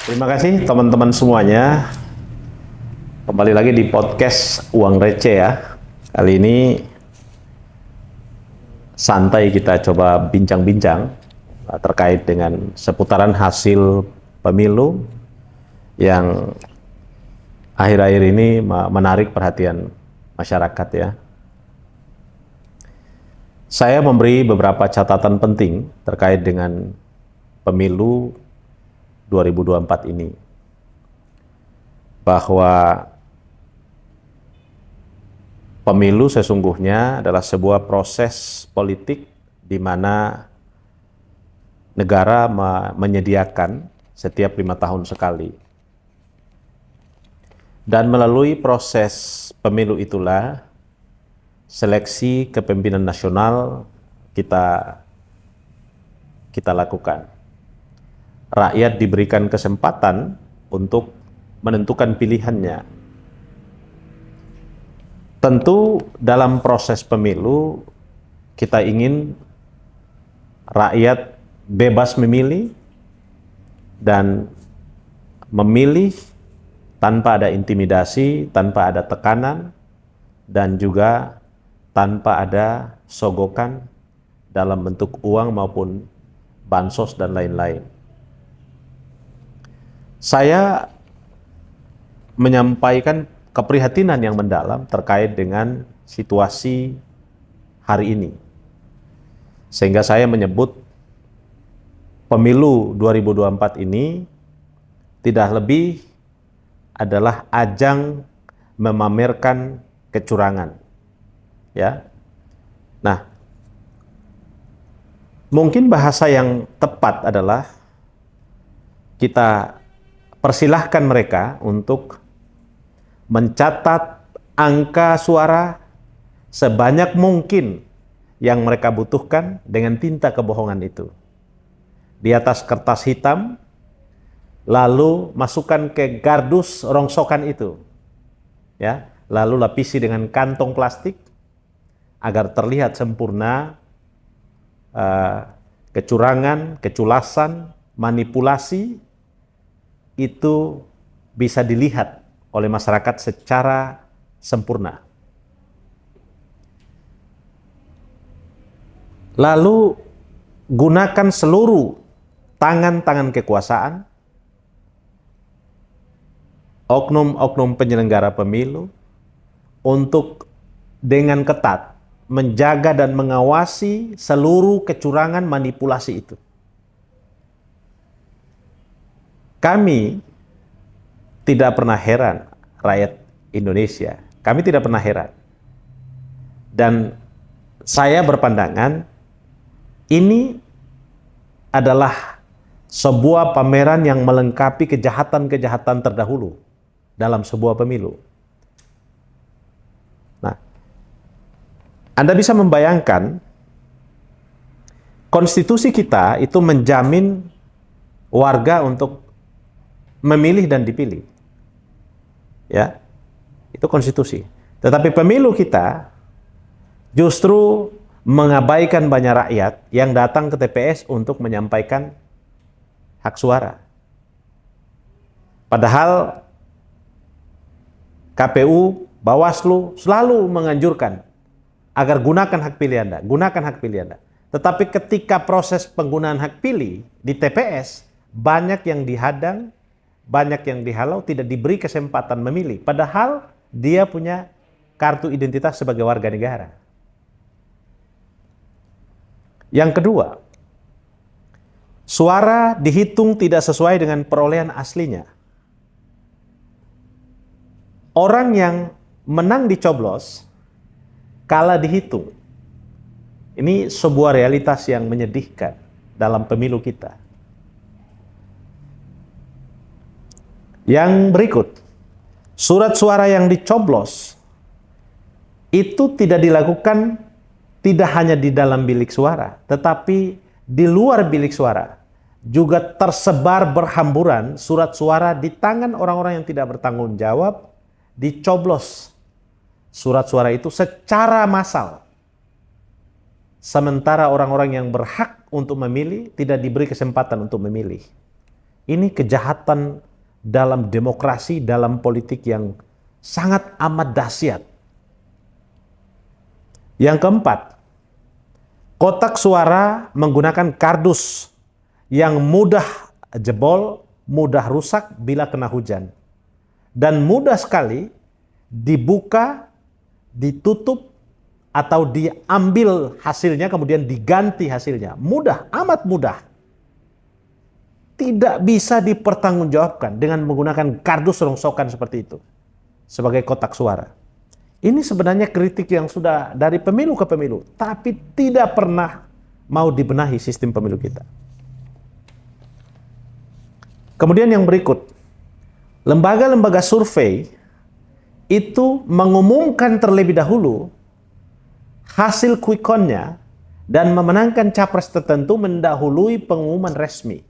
Terima kasih teman-teman semuanya. Kembali lagi di podcast Uang Receh ya. Kali ini santai kita coba bincang-bincang terkait dengan seputaran hasil pemilu yang akhir-akhir ini menarik perhatian masyarakat ya. Saya memberi beberapa catatan penting terkait dengan pemilu 2024 ini. Bahwa pemilu sesungguhnya adalah sebuah proses politik di mana negara menyediakan setiap 5 tahun sekali. Dan melalui proses pemilu itulah seleksi kepemimpinan nasional kita lakukan. Rakyat diberikan kesempatan untuk menentukan pilihannya. Tentu dalam proses pemilu kita ingin rakyat bebas memilih dan memilih tanpa ada intimidasi, tanpa ada tekanan, dan juga tanpa ada sogokan dalam bentuk uang maupun bansos dan lain-lain. Saya menyampaikan keprihatinan yang mendalam terkait dengan situasi hari ini. Sehingga saya menyebut pemilu 2024 ini tidak lebih adalah ajang memamerkan kecurangan. Ya. Nah, mungkin bahasa yang tepat adalah kita persilahkan mereka untuk mencatat angka suara sebanyak mungkin yang mereka butuhkan dengan tinta kebohongan itu di atas kertas hitam, lalu masukkan ke kardus rongsokan itu, ya, lalu lapisi dengan kantong plastik agar terlihat sempurna. Kecurangan, keculasan, manipulasi itu bisa dilihat oleh masyarakat secara sempurna. Lalu gunakan seluruh tangan-tangan kekuasaan, oknum-oknum penyelenggara pemilu untuk dengan ketat menjaga dan mengawasi seluruh kecurangan manipulasi itu. Kami tidak pernah heran, rakyat Indonesia. Kami tidak pernah heran. Dan saya berpandangan ini adalah sebuah pameran yang melengkapi kejahatan-kejahatan terdahulu dalam sebuah pemilu. Nah, Anda bisa membayangkan konstitusi kita itu menjamin warga untuk memilih dan dipilih. Ya, itu konstitusi. Tetapi pemilu kita justru mengabaikan banyak rakyat yang datang ke TPS untuk menyampaikan hak suara. Padahal KPU, Bawaslu selalu menganjurkan agar gunakan hak pilih Anda, gunakan hak pilih Anda. Tetapi ketika proses penggunaan hak pilih di TPS, banyak yang dihadang, banyak yang dihalau, tidak diberi kesempatan memilih. Padahal dia punya kartu identitas sebagai warga negara. Yang kedua, suara dihitung tidak sesuai dengan perolehan aslinya. Orang yang menang dicoblos kalah dihitung. Ini sebuah realitas yang menyedihkan dalam pemilu kita. Yang berikut, surat suara yang dicoblos itu tidak dilakukan tidak hanya di dalam bilik suara, tetapi di luar bilik suara. Juga tersebar berhamburan surat suara di tangan orang-orang yang tidak bertanggung jawab, dicoblos surat suara itu secara massal. Sementara orang-orang yang berhak untuk memilih tidak diberi kesempatan untuk memilih. Ini kejahatan dalam demokrasi, dalam politik yang sangat amat dahsyat. Yang keempat, kotak suara menggunakan kardus yang mudah jebol, mudah rusak bila kena hujan. Dan mudah sekali dibuka, ditutup, atau diambil hasilnya kemudian diganti hasilnya. Mudah, amat mudah. Tidak bisa dipertanggungjawabkan dengan menggunakan kardus rongsokan seperti itu sebagai kotak suara. Ini sebenarnya kritik yang sudah dari pemilu ke pemilu, tapi tidak pernah mau dibenahi sistem pemilu kita. Kemudian yang berikut, lembaga-lembaga survei itu mengumumkan terlebih dahulu hasil quick count-nya dan memenangkan capres tertentu mendahului pengumuman resmi.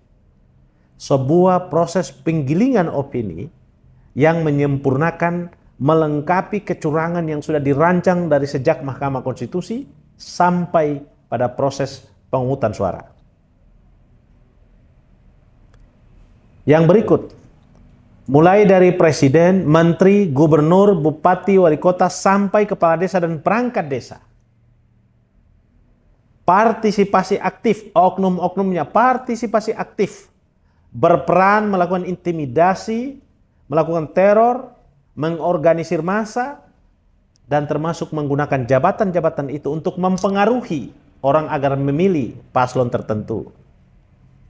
Sebuah proses penggilingan opini yang menyempurnakan, melengkapi kecurangan yang sudah dirancang dari sejak Mahkamah Konstitusi sampai pada proses pemungutan suara. Yang berikut, mulai dari presiden, menteri, gubernur, bupati, wali kota, sampai kepala desa dan perangkat desa. Partisipasi aktif, oknum-oknumnya partisipasi aktif, berperan melakukan intimidasi, melakukan teror, mengorganisir massa, dan termasuk menggunakan jabatan-jabatan itu untuk mempengaruhi orang agar memilih paslon tertentu.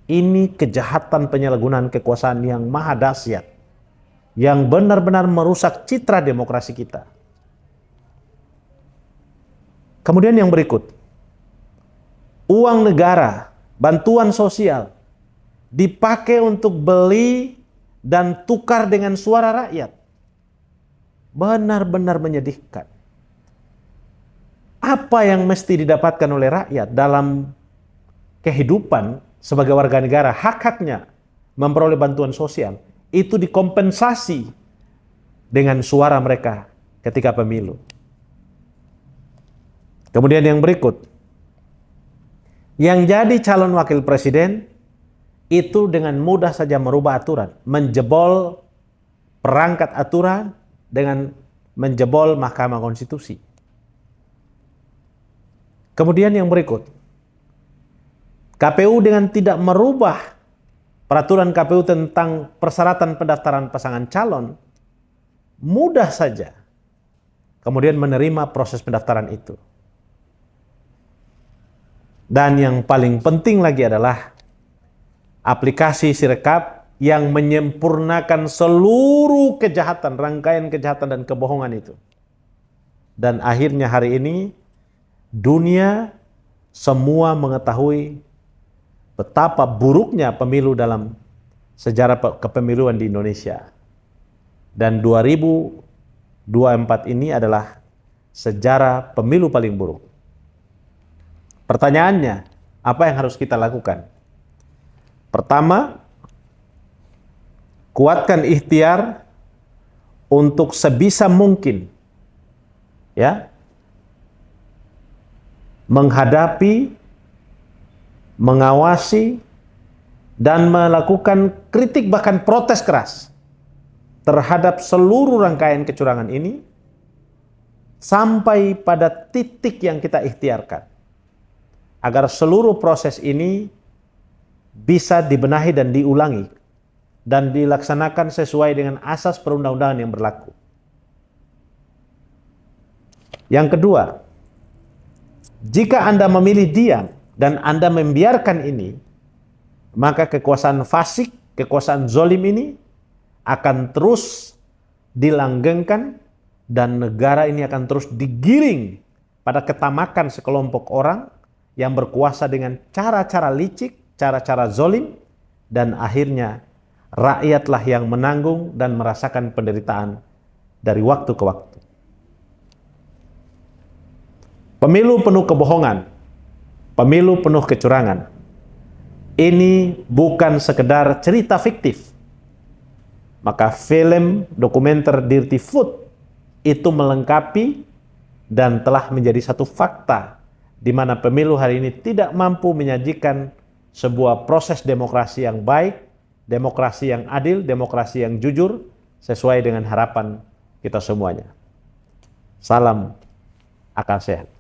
Ini kejahatan penyalahgunaan kekuasaan yang maha dahsyat, yang benar-benar merusak citra demokrasi kita. Kemudian yang berikut, uang negara, bantuan sosial, dipakai untuk beli dan tukar dengan suara rakyat. Benar-benar menyedihkan. Apa yang mesti didapatkan oleh rakyat dalam kehidupan sebagai warga negara, hak-haknya memperoleh bantuan sosial, itu dikompensasi dengan suara mereka ketika pemilu. Kemudian yang berikut, yang jadi calon wakil presiden itu dengan mudah saja merubah aturan, menjebol perangkat aturan dengan menjebol Mahkamah Konstitusi. Kemudian yang berikut, KPU dengan tidak merubah peraturan KPU tentang persyaratan pendaftaran pasangan calon, mudah saja kemudian menerima proses pendaftaran itu. Dan yang paling penting lagi adalah aplikasi Sirekap yang menyempurnakan seluruh kejahatan, rangkaian kejahatan dan kebohongan itu. Dan akhirnya hari ini dunia semua mengetahui betapa buruknya pemilu dalam sejarah kepemiluan di Indonesia. Dan 2024 ini adalah sejarah pemilu paling buruk. Pertanyaannya, apa yang harus kita lakukan? Pertama, kuatkan ikhtiar untuk sebisa mungkin ya menghadapi, mengawasi, dan melakukan kritik bahkan protes keras terhadap seluruh rangkaian kecurangan ini sampai pada titik yang kita ikhtiarkan agar seluruh proses ini bisa dibenahi dan diulangi dan dilaksanakan sesuai dengan asas perundang-undangan yang berlaku. Yang kedua, jika Anda memilih diam dan Anda membiarkan ini, maka kekuasaan fasik, kekuasaan zolim ini akan terus dilanggengkan dan negara ini akan terus digiring pada ketamakan sekelompok orang yang berkuasa dengan cara-cara licik, cara-cara zolim, dan akhirnya rakyatlah yang menanggung dan merasakan penderitaan dari waktu ke waktu. Pemilu penuh kebohongan, pemilu penuh kecurangan. Ini bukan sekedar cerita fiktif. Maka film dokumenter Dirty Food itu melengkapi dan telah menjadi satu fakta di mana pemilu hari ini tidak mampu menyajikan sebuah proses demokrasi yang baik, demokrasi yang adil, demokrasi yang jujur, sesuai dengan harapan kita semuanya. Salam akal sehat.